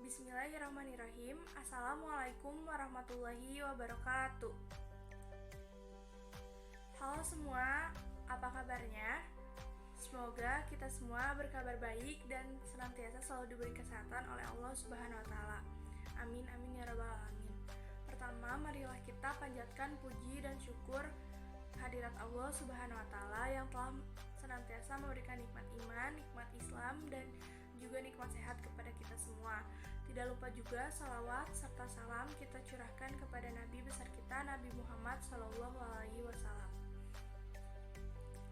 Bismillahirrahmanirrahim. Assalamualaikum warahmatullahi wabarakatuh. Halo semua, apa kabarnya? Semoga kita semua berkabar baik dan senantiasa selalu diberi kesehatan oleh Allah Subhanahu wa taala. Amin amin ya rabbal alamin. Pertama, marilah kita panjatkan puji dan syukur hadirat Allah Subhanahu wa taala yang telah senantiasa memberikan nikmat iman, nikmat Islam, dan juga nikmat sehat kepada kita semua. Tidak lupa juga salawat serta salam kita curahkan kepada Nabi besar kita, Nabi Muhammad SAW.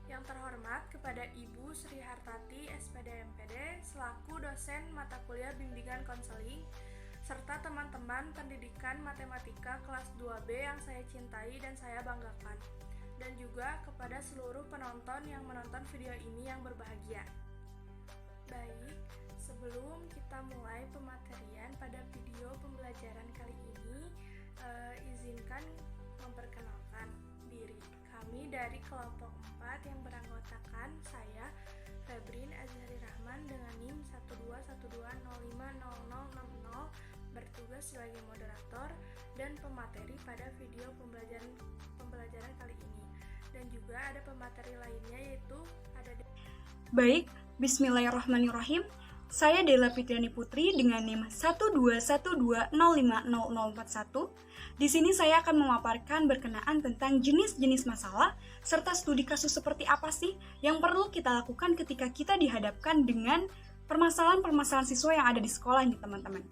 Yang terhormat kepada Ibu Sri Hartati, SPD MPD, selaku dosen mata kuliah bimbingan konseling, serta teman-teman pendidikan matematika kelas 2B yang saya cintai dan saya banggakan. Dan juga kepada seluruh penonton yang menonton video ini yang berbahagia. Baik, sebelum kita mulai pematerian pada video pembelajaran kali ini, izinkan memperkenalkan diri kami dari kelompok 4 yang beranggotakan saya, Febrin Azhari Rahman dengan NIM 12120500060, bertugas sebagai moderator dan pemateri pada video pembelajaran kali ini. Dan juga ada pemateri lainnya, yaitu ada Baik, bismillahirrahmanirrahim. Saya Dela Fitriani Putri dengan NIM 12120500041. Di sini saya akan memaparkan berkenaan tentang jenis-jenis masalah serta studi kasus seperti apa sih yang perlu kita lakukan ketika kita dihadapkan dengan permasalahan-permasalahan siswa yang ada di sekolah nih teman-teman.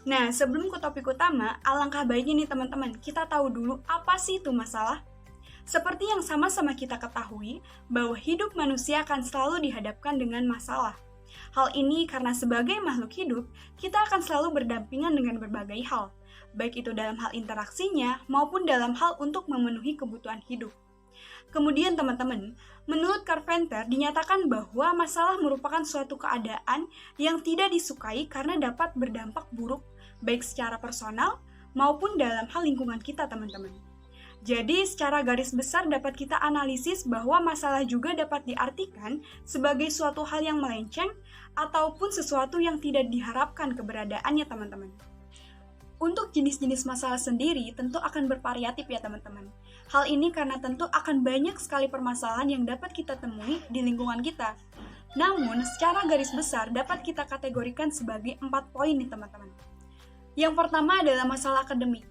Nah, sebelum ke topik utama, alangkah baiknya nih teman-teman, kita tahu dulu apa sih itu masalah. Seperti yang sama-sama kita ketahui, bahwa hidup manusia akan selalu dihadapkan dengan masalah. Hal ini karena sebagai makhluk hidup, kita akan selalu berdampingan dengan berbagai hal, baik itu dalam hal interaksinya maupun dalam hal untuk memenuhi kebutuhan hidup. Kemudian teman-teman, menurut Carpenter dinyatakan bahwa masalah merupakan suatu keadaan yang tidak disukai karena dapat berdampak buruk, baik secara personal maupun dalam hal lingkungan kita teman-teman. Jadi, secara garis besar dapat kita analisis bahwa masalah juga dapat diartikan sebagai suatu hal yang melenceng ataupun sesuatu yang tidak diharapkan keberadaannya, teman-teman. Untuk jenis-jenis masalah sendiri tentu akan bervariatif ya, teman-teman. Hal ini karena tentu akan banyak sekali permasalahan yang dapat kita temui di lingkungan kita. Namun, secara garis besar dapat kita kategorikan sebagai 4 poin nih, teman-teman. Yang pertama adalah masalah akademik,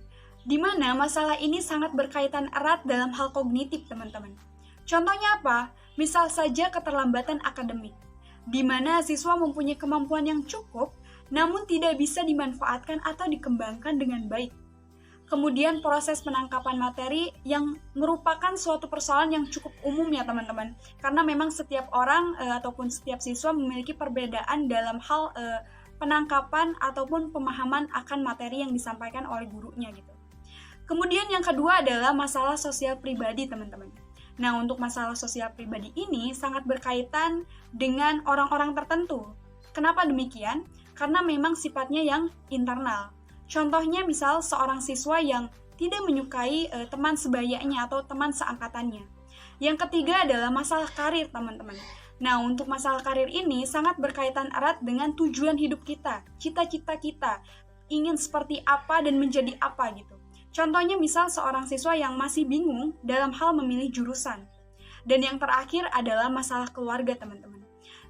di mana masalah ini sangat berkaitan erat dalam hal kognitif, teman-teman. Contohnya apa? Misal saja keterlambatan akademik, di mana siswa mempunyai kemampuan yang cukup, namun tidak bisa dimanfaatkan atau dikembangkan dengan baik. Kemudian proses penangkapan materi yang merupakan suatu persoalan yang cukup umum ya teman-teman, karena memang setiap orang ataupun setiap siswa memiliki perbedaan dalam hal penangkapan ataupun pemahaman akan materi yang disampaikan oleh gurunya gitu. Kemudian yang kedua adalah masalah sosial pribadi, teman-teman. Nah, untuk masalah sosial pribadi ini sangat berkaitan dengan orang-orang tertentu. Kenapa demikian? Karena memang sifatnya yang internal. Contohnya misal seorang siswa yang tidak menyukai teman sebayanya atau teman seangkatannya. Yang ketiga adalah masalah karir, teman-teman. Nah, untuk masalah karir ini sangat berkaitan erat dengan tujuan hidup kita, cita-cita kita, ingin seperti apa dan menjadi apa gitu. Contohnya misal seorang siswa yang masih bingung dalam hal memilih jurusan. Dan yang terakhir adalah masalah keluarga, teman-teman.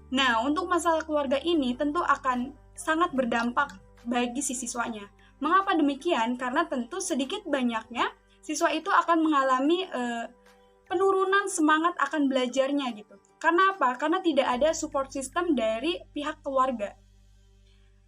Nah, untuk masalah keluarga ini tentu akan sangat berdampak bagi si siswanya. Mengapa demikian? Karena tentu sedikit banyaknya siswa itu akan mengalami penurunan semangat akan belajarnya gitu. Karena apa? Karena tidak ada support system dari pihak keluarga.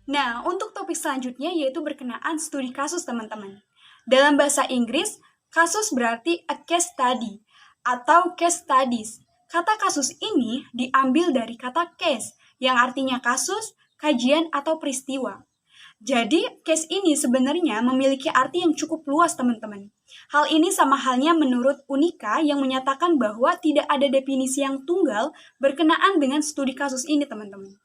Nah, untuk topik selanjutnya yaitu berkenaan studi kasus, teman-teman. Dalam bahasa Inggris, kasus berarti a case study atau case studies. Kata kasus ini diambil dari kata case, yang artinya kasus, kajian, atau peristiwa. Jadi, case ini sebenarnya memiliki arti yang cukup luas, teman-teman. Hal ini sama halnya menurut Unika yang menyatakan bahwa tidak ada definisi yang tunggal berkenaan dengan studi kasus ini, teman-teman.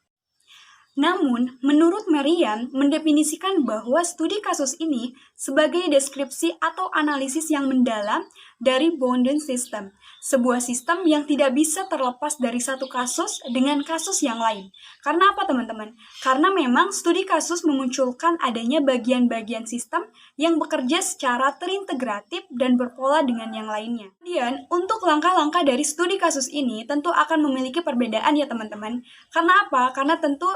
Namun, menurut Merriam mendefinisikan bahwa studi kasus ini sebagai deskripsi atau analisis yang mendalam dari bounded system, sebuah sistem yang tidak bisa terlepas dari satu kasus dengan kasus yang lain. Karena apa teman-teman? Karena memang studi kasus memunculkan adanya bagian-bagian sistem yang bekerja secara terintegratif dan berpola dengan yang lainnya. Kemudian, untuk langkah-langkah dari studi kasus ini tentu akan memiliki perbedaan ya teman-teman. Karena apa? Karena tentu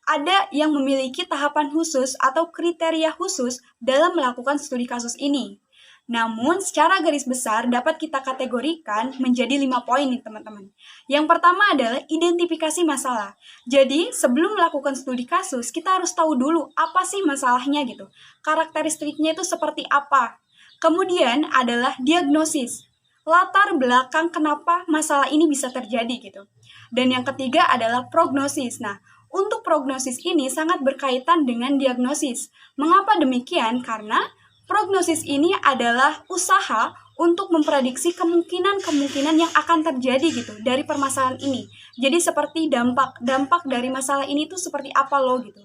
ada yang memiliki tahapan khusus atau kriteria khusus dalam melakukan studi kasus ini. Namun, secara garis besar dapat kita kategorikan menjadi 5 poin nih teman-teman. Yang pertama adalah identifikasi masalah. Jadi, sebelum melakukan studi kasus, kita harus tahu dulu apa sih masalahnya gitu. Karakteristiknya itu seperti apa. Kemudian adalah diagnosis. Latar belakang kenapa masalah ini bisa terjadi gitu. Dan yang ketiga adalah prognosis. Nah, untuk prognosis ini sangat berkaitan dengan diagnosis. Mengapa demikian? Karena prognosis ini adalah usaha untuk memprediksi kemungkinan-kemungkinan yang akan terjadi gitu dari permasalahan ini. Jadi seperti dampak dari masalah ini tuh seperti apa loh gitu.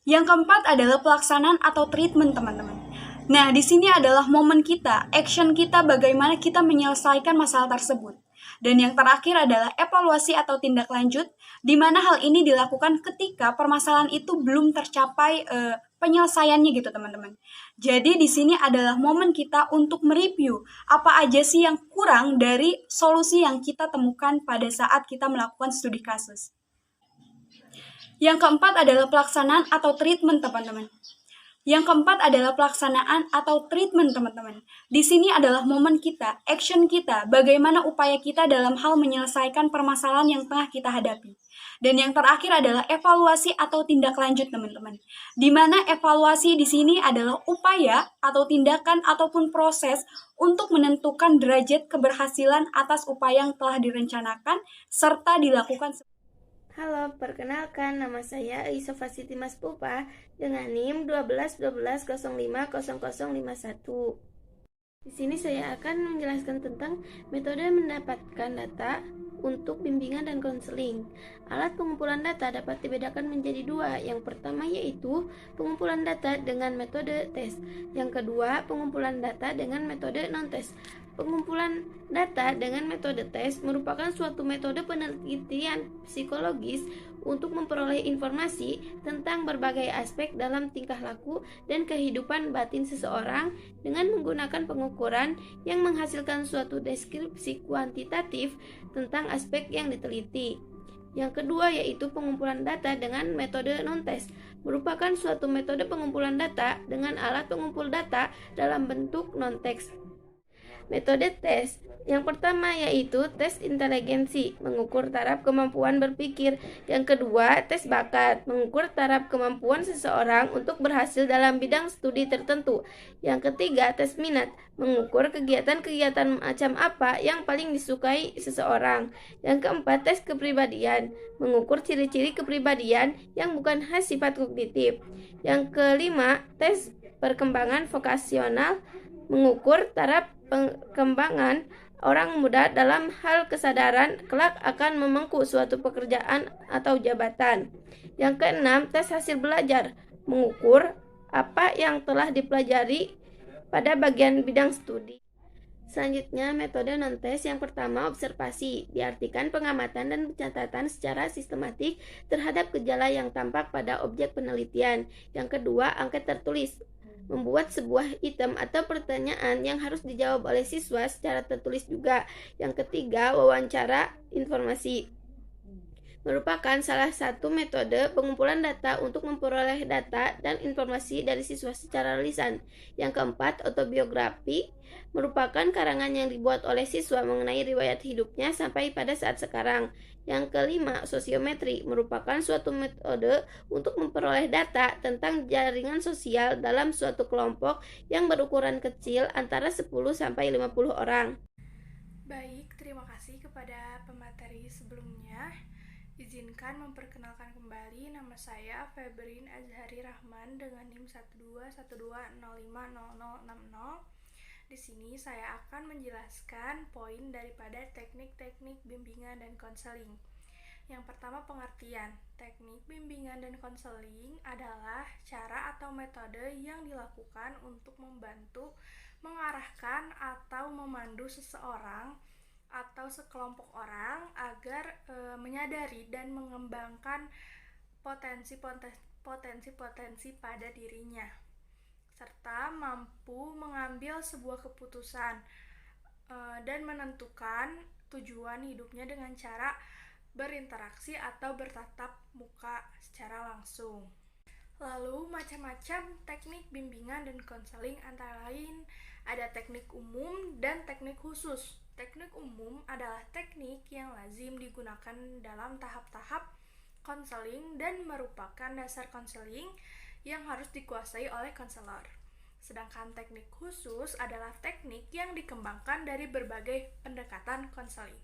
Yang keempat adalah pelaksanaan atau treatment teman-teman. Nah, di sini adalah momen kita, action kita bagaimana kita menyelesaikan masalah tersebut. Dan yang terakhir adalah evaluasi atau tindak lanjut, di mana hal ini dilakukan ketika permasalahan itu belum tercapai penyelesaiannya gitu teman-teman. Jadi di sini adalah momen kita untuk mereview apa aja sih yang kurang dari solusi yang kita temukan pada saat kita melakukan studi kasus. Yang keempat adalah pelaksanaan atau treatment teman-teman. Di sini adalah momen kita, action kita, bagaimana upaya kita dalam hal menyelesaikan permasalahan yang tengah kita hadapi. Dan yang terakhir adalah evaluasi atau tindak lanjut teman-teman. Di mana evaluasi di sini adalah upaya atau tindakan ataupun proses untuk menentukan derajat keberhasilan atas upaya yang telah direncanakan serta dilakukan. Halo, perkenalkan nama saya Isofa Siti Mas Pupa dengan NIM 12 12 05 0051. Di sini saya akan menjelaskan tentang metode mendapatkan data untuk bimbingan dan konseling. Alat pengumpulan data dapat dibedakan menjadi dua. Yang pertama yaitu pengumpulan data dengan metode tes. Yang kedua, pengumpulan data dengan metode non-tes. Pengumpulan data dengan metode tes merupakan suatu metode penelitian psikologis untuk memperoleh informasi tentang berbagai aspek dalam tingkah laku dan kehidupan batin seseorang dengan menggunakan pengukuran yang menghasilkan suatu deskripsi kuantitatif tentang aspek yang diteliti. Yang kedua yaitu pengumpulan data dengan metode non-tes, merupakan suatu metode pengumpulan data dengan alat pengumpul data dalam bentuk non-teks. Metode tes yang pertama yaitu tes inteligensi, mengukur taraf kemampuan berpikir. Yang kedua, tes bakat, mengukur taraf kemampuan seseorang untuk berhasil dalam bidang studi tertentu. Yang ketiga, tes minat, mengukur kegiatan-kegiatan macam apa yang paling disukai seseorang. Yang keempat, tes kepribadian, mengukur ciri-ciri kepribadian yang bukan khas sifat kognitif. Yang kelima, tes perkembangan vokasional, mengukur taraf perkembangan orang muda dalam hal kesadaran kelak akan memangku suatu pekerjaan atau jabatan. Yang keenam, tes hasil belajar, mengukur apa yang telah dipelajari pada bagian bidang studi. Selanjutnya, metode non-tes yang pertama observasi, diartikan pengamatan dan pencatatan secara sistematik terhadap gejala yang tampak pada objek penelitian. Yang kedua, angket tertulis, membuat sebuah item atau pertanyaan yang harus dijawab oleh siswa secara tertulis juga. Yang ketiga, wawancara informasi, merupakan salah satu metode pengumpulan data untuk memperoleh data dan informasi dari siswa secara lisan. Yang keempat, autobiografi, merupakan karangan yang dibuat oleh siswa mengenai riwayat hidupnya sampai pada saat sekarang. Yang kelima, sosiometri, merupakan suatu metode untuk memperoleh data tentang jaringan sosial dalam suatu kelompok yang berukuran kecil antara 10 sampai 50 orang. Baik, terima kasih kepada pemateri sebelumnya. Izinkan memperkenalkan kembali, nama saya Febrin Azhari Rahman dengan NIM 1212050060. Di sini saya akan menjelaskan poin daripada teknik-teknik bimbingan dan konseling. Yang pertama, pengertian. Teknik bimbingan dan konseling adalah cara atau metode yang dilakukan untuk membantu, mengarahkan, atau memandu seseorang atau sekelompok orang agar menyadari dan mengembangkan potensi-potensi pada dirinya, serta mampu mengambil sebuah keputusan dan menentukan tujuan hidupnya dengan cara berinteraksi atau bertatap muka secara langsung. Lalu macam-macam teknik bimbingan dan konseling antara lain ada teknik umum dan teknik khusus. Teknik umum adalah teknik yang lazim digunakan dalam tahap-tahap konseling dan merupakan dasar konseling yang harus dikuasai oleh konselor. Sedangkan teknik khusus adalah teknik yang dikembangkan dari berbagai pendekatan konseling.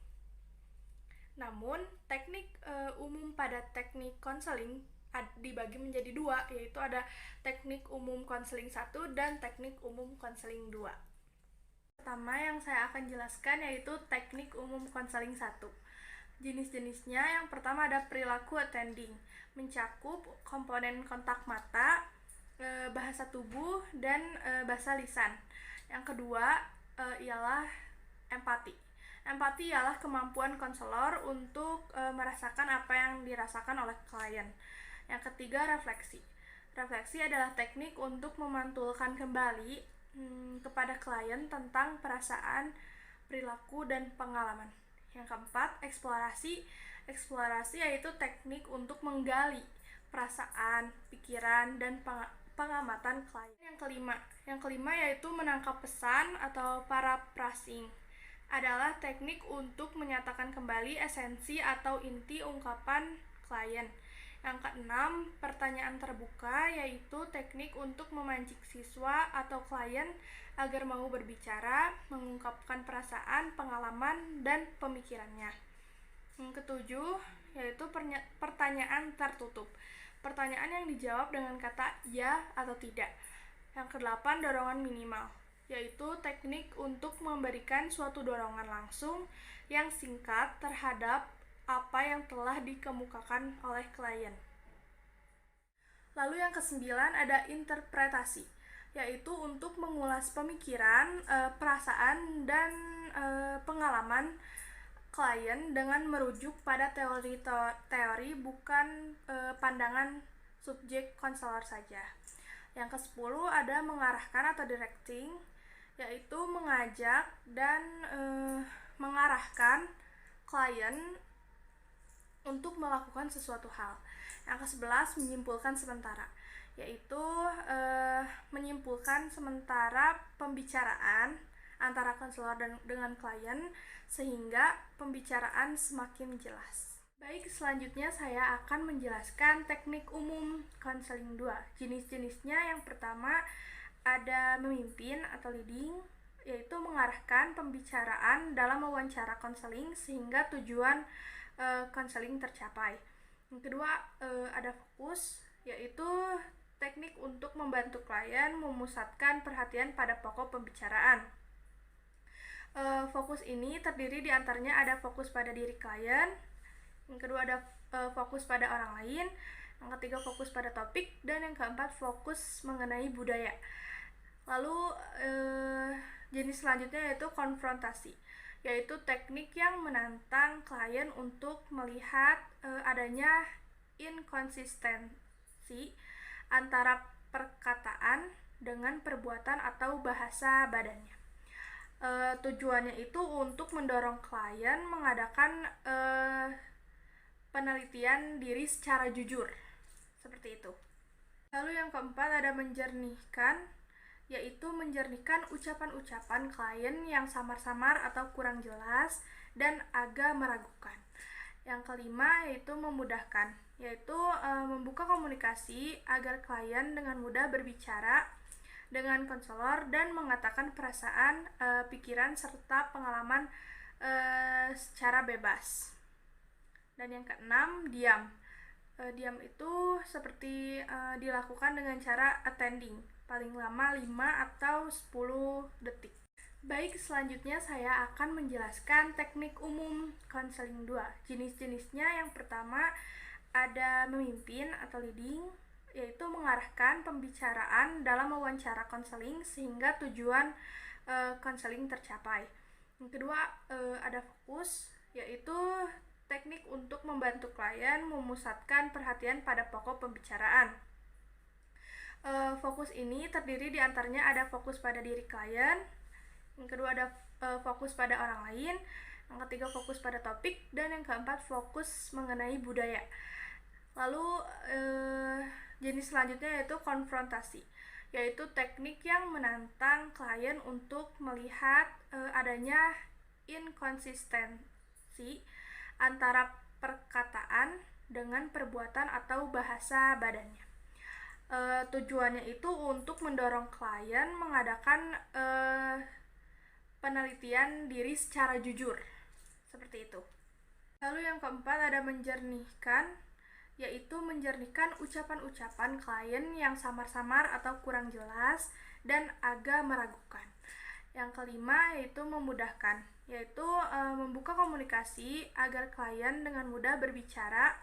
Namun, teknik umum pada teknik konseling dibagi menjadi dua, yaitu ada teknik umum konseling 1 dan teknik umum konseling 2. Pertama yang saya akan jelaskan yaitu teknik umum konseling 1. Jenis-jenisnya yang pertama ada perilaku attending, mencakup komponen kontak mata, bahasa tubuh, dan bahasa lisan. Yang kedua ialah empati. Empati ialah kemampuan konselor untuk merasakan apa yang dirasakan oleh klien. Yang ketiga, refleksi. Refleksi adalah teknik untuk memantulkan kembali kepada klien tentang perasaan, perilaku, dan pengalaman. Yang keempat, eksplorasi. Eksplorasi yaitu teknik untuk menggali perasaan, pikiran, dan pengamatan klien. Yang kelima yaitu menangkap pesan atau paraphrasing. Adalah teknik untuk menyatakan kembali esensi atau inti ungkapan klien. Yang keenam, pertanyaan terbuka, yaitu teknik untuk memancing siswa atau klien agar mau berbicara, mengungkapkan perasaan, pengalaman, dan pemikirannya. Yang ketujuh, yaitu pertanyaan tertutup. Pertanyaan yang dijawab dengan kata ya atau tidak. Yang kedelapan, dorongan minimal, yaitu teknik untuk memberikan suatu dorongan langsung yang singkat terhadap apa yang telah dikemukakan oleh klien. Lalu yang kesembilan ada interpretasi, yaitu untuk mengulas pemikiran, perasaan, dan pengalaman klien dengan merujuk pada teori bukan pandangan subjek konselor saja. Yang ke-10 ada mengarahkan atau directing, yaitu mengajak dan mengarahkan klien untuk melakukan sesuatu hal. Yang ke-11 menyimpulkan sementara, yaitu menyimpulkan sementara pembicaraan antara konselor dengan klien sehingga pembicaraan semakin jelas. Baik, selanjutnya saya akan menjelaskan teknik umum konseling 2. Jenis-jenisnya yang pertama ada memimpin atau leading, yaitu mengarahkan pembicaraan dalam wawancara konseling sehingga tujuan konseling tercapai. Yang kedua ada fokus, yaitu teknik untuk membantu klien memusatkan perhatian pada pokok pembicaraan. Fokus ini terdiri di antaranya ada fokus pada diri klien, yang kedua ada fokus pada orang lain, yang ketiga fokus pada topik, dan yang keempat fokus mengenai budaya. Lalu jenis selanjutnya yaitu konfrontasi, yaitu teknik yang menantang klien untuk melihat adanya inkonsistensi antara perkataan dengan perbuatan atau bahasa badannya. Tujuannya itu untuk mendorong klien mengadakan penelitian diri secara jujur, seperti itu. Lalu yang keempat ada menjernihkan, yaitu menjernihkan ucapan-ucapan klien yang samar-samar atau kurang jelas dan agak meragukan. Yang kelima yaitu memudahkan, yaitu membuka komunikasi agar klien dengan mudah berbicara dengan konselor dan mengatakan perasaan, pikiran, serta pengalaman secara bebas. Dan yang keenam, diam. Diam itu seperti dilakukan dengan cara attending, paling lama 5 atau 10 detik. Baik, selanjutnya saya akan menjelaskan teknik umum konseling 2. Jenis-jenisnya yang pertama ada memimpin atau leading, yaitu mengarahkan pembicaraan dalam wawancara konseling sehingga tujuan konseling tercapai. Yang kedua, ada fokus, yaitu teknik untuk membantu klien memusatkan perhatian pada pokok pembicaraan. Fokus ini terdiri diantaranya ada fokus pada diri klien, yang kedua ada fokus pada orang lain, yang ketiga fokus pada topik, dan yang keempat fokus mengenai budaya. Lalu jenis selanjutnya yaitu konfrontasi, yaitu teknik yang menantang klien untuk melihat adanya inkonsistensi antara perkataan dengan perbuatan atau bahasa badannya. Tujuannya itu untuk mendorong klien mengadakan penelitian diri secara jujur, seperti itu. Lalu yang keempat ada menjernihkan, yaitu menjernihkan ucapan-ucapan klien yang samar-samar atau kurang jelas dan agak meragukan. Yang kelima yaitu memudahkan, yaitu membuka komunikasi agar klien dengan mudah berbicara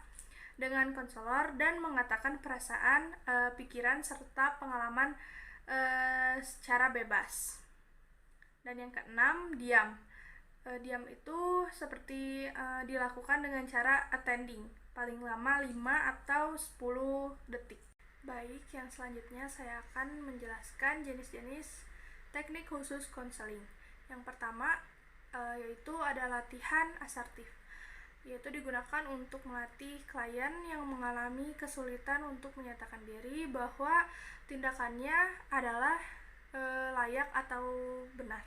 dengan konselor dan mengatakan perasaan, pikiran, serta pengalaman secara bebas. Dan yang keenam, diam. Diam itu seperti dilakukan dengan cara attending, paling lama 5 atau 10 detik. Baik, yang selanjutnya saya akan menjelaskan jenis-jenis teknik khusus konseling. Yang pertama yaitu ada latihan asertif, yaitu digunakan untuk melatih klien yang mengalami kesulitan untuk menyatakan diri bahwa tindakannya adalah layak atau benar.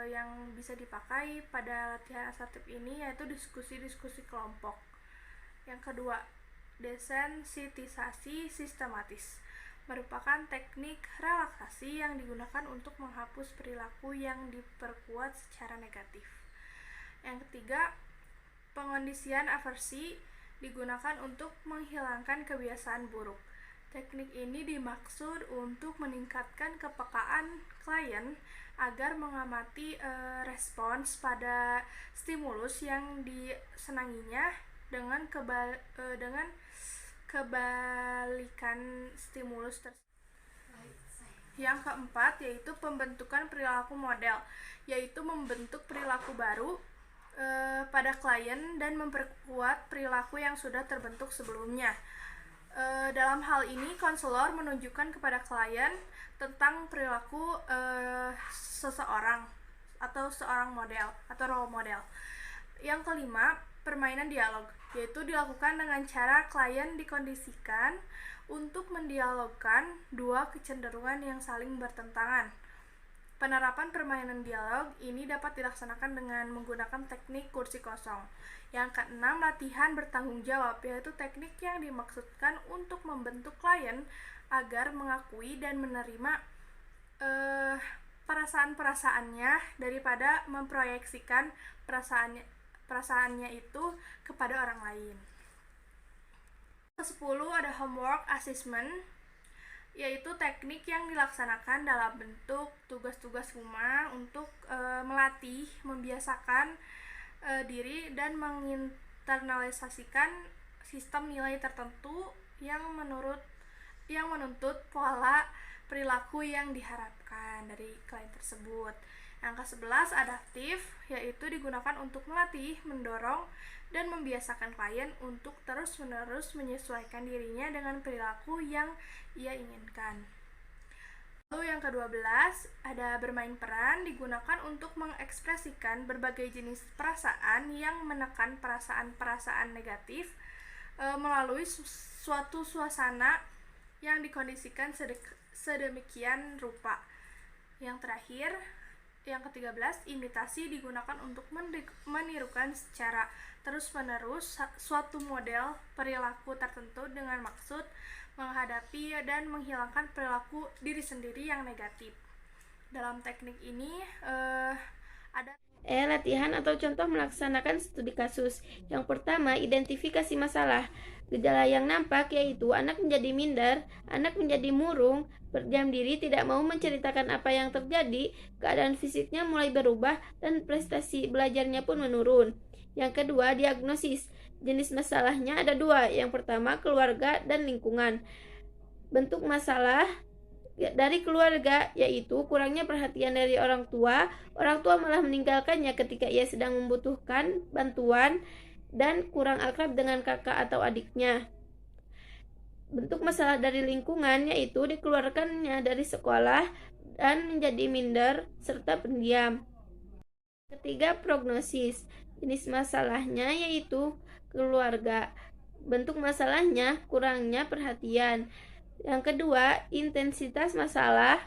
Yang bisa dipakai pada latihan asertif ini yaitu diskusi-diskusi kelompok. Yang kedua, desensitisasi sistematis merupakan teknik relaksasi yang digunakan untuk menghapus perilaku yang diperkuat secara negatif. Yang ketiga, pengondisian aversi digunakan untuk menghilangkan kebiasaan buruk. Teknik ini dimaksud untuk meningkatkan kepekaan klien agar mengamati respons pada stimulus yang disenanginya dengan kebalikan stimulus tersebut. Yang keempat yaitu pembentukan perilaku model, yaitu membentuk perilaku baru pada klien dan memperkuat perilaku yang sudah terbentuk sebelumnya. Dalam hal ini, konselor menunjukkan kepada klien tentang perilaku seseorang atau seorang model atau role model. Yang kelima, permainan dialog, yaitu dilakukan dengan cara klien dikondisikan untuk mendialogkan dua kecenderungan yang saling bertentangan. Penerapan permainan dialog ini dapat dilaksanakan dengan menggunakan teknik kursi kosong. Yang keenam, latihan bertanggung jawab, yaitu teknik yang dimaksudkan untuk membentuk klien agar mengakui dan menerima perasaan-perasaannya daripada memproyeksikan perasaannya itu kepada orang lain. Ke-10 ada homework assessment, yaitu teknik yang dilaksanakan dalam bentuk tugas-tugas rumah untuk melatih, membiasakan diri dan menginternalisasikan sistem nilai tertentu yang menuntut pola perilaku yang diharapkan dari klien tersebut. Yang ke-11 adaptif, yaitu digunakan untuk melatih, mendorong, dan membiasakan klien untuk terus-menerus menyesuaikan dirinya dengan perilaku yang ia inginkan. Lalu yang ke-12 ada bermain peran, digunakan untuk mengekspresikan berbagai jenis perasaan yang menekan perasaan-perasaan negatif melalui suatu suasana yang dikondisikan sedemikian rupa. Yang terakhir, yang ke-13, imitasi digunakan untuk menirukan secara terus-menerus suatu model perilaku tertentu dengan maksud menghadapi dan menghilangkan perilaku diri sendiri yang negatif. Dalam teknik ini ada latihan atau contoh melaksanakan studi kasus. Yang pertama, identifikasi masalah. Gejala yang nampak yaitu anak menjadi minder, anak menjadi murung, berdiam diri, tidak mau menceritakan apa yang terjadi, keadaan fisiknya mulai berubah, dan prestasi belajarnya pun menurun. Yang kedua, diagnosis. jenis masalahnya ada dua. Yang pertama, keluarga dan lingkungan. Bentuk masalah dari keluarga yaitu kurangnya perhatian dari orang tua malah meninggalkannya ketika ia sedang membutuhkan bantuan, dan kurang akrab dengan kakak atau adiknya. Bentuk masalah dari lingkungan yaitu dikeluarkannya dari sekolah dan menjadi minder serta pendiam. Ketiga, prognosis. Jenis masalahnya yaitu keluarga. Bentuk masalahnya kurangnya perhatian. Yang kedua, intensitas masalah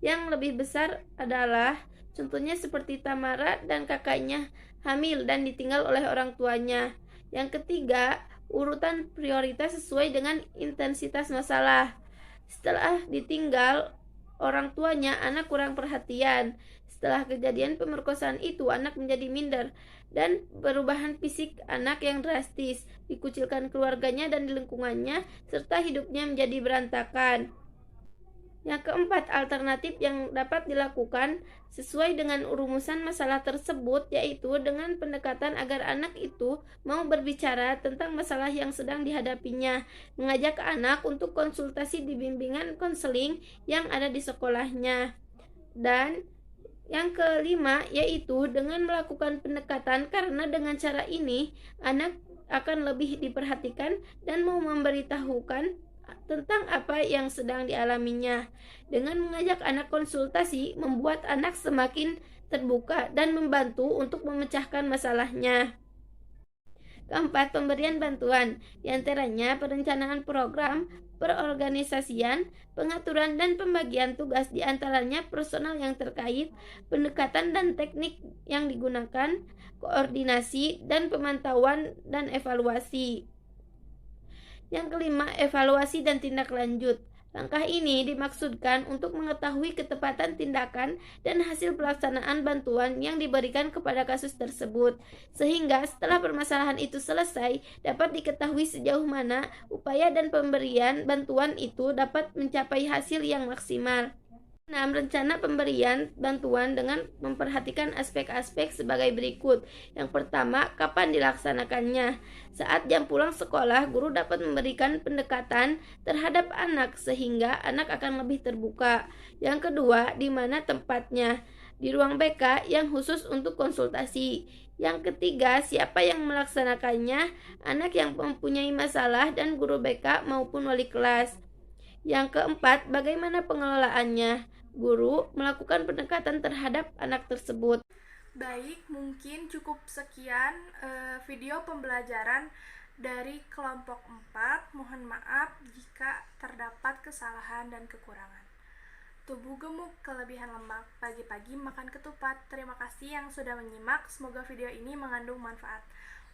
yang lebih besar adalah contohnya seperti Tamara dan kakaknya hamil dan ditinggal oleh orang tuanya. Yang ketiga, urutan prioritas sesuai dengan intensitas masalah. Setelah ditinggal orang tuanya, anak kurang perhatian. Setelah kejadian pemerkosaan itu, anak menjadi minder dan perubahan fisik anak yang drastis, dikucilkan keluarganya dan di lingkungannya, serta hidupnya menjadi berantakan. Yang keempat, alternatif yang dapat dilakukan sesuai dengan rumusan masalah tersebut yaitu dengan pendekatan agar anak itu mau berbicara tentang masalah yang sedang dihadapinya, mengajak anak untuk konsultasi di bimbingan konseling yang ada di sekolahnya. Dan yang kelima yaitu dengan melakukan pendekatan, karena dengan cara ini anak akan lebih diperhatikan dan mau memberitahukan tentang apa yang sedang dialaminya. Dengan mengajak anak konsultasi, membuat anak semakin terbuka dan membantu untuk memecahkan masalahnya. Keempat, pemberian bantuan, diantaranya perencanaan program, perorganisasian, pengaturan dan pembagian tugas, diantaranya personal yang terkait, pendekatan dan teknik yang digunakan, koordinasi dan pemantauan dan evaluasi. Yang kelima, evaluasi dan tindak lanjut. Langkah ini dimaksudkan untuk mengetahui ketepatan tindakan dan hasil pelaksanaan bantuan yang diberikan kepada kasus tersebut, sehingga setelah permasalahan itu selesai, dapat diketahui sejauh mana upaya dan pemberian bantuan itu dapat mencapai hasil yang maksimal. 6. Rencana pemberian bantuan dengan memperhatikan aspek-aspek sebagai berikut. Yang pertama, kapan dilaksanakannya? Saat jam pulang sekolah, guru dapat memberikan pendekatan terhadap anak sehingga anak akan lebih terbuka. Yang kedua, di mana tempatnya? Di ruang BK yang khusus untuk konsultasi. Yang ketiga, siapa yang melaksanakannya? Anak yang mempunyai masalah dan guru BK maupun wali kelas. Yang keempat, bagaimana pengelolaannya? Guru melakukan pendekatan terhadap anak tersebut. Baik, mungkin cukup sekian video pembelajaran dari kelompok 4. Mohon maaf jika terdapat kesalahan dan kekurangan. Tubuh gemuk, kelebihan lemak, pagi-pagi makan ketupat. Terima kasih yang sudah menyimak, semoga video ini mengandung manfaat.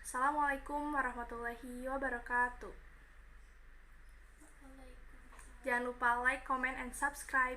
Assalamualaikum warahmatullahi wabarakatuh. Jangan lupa like, comment, and subscribe.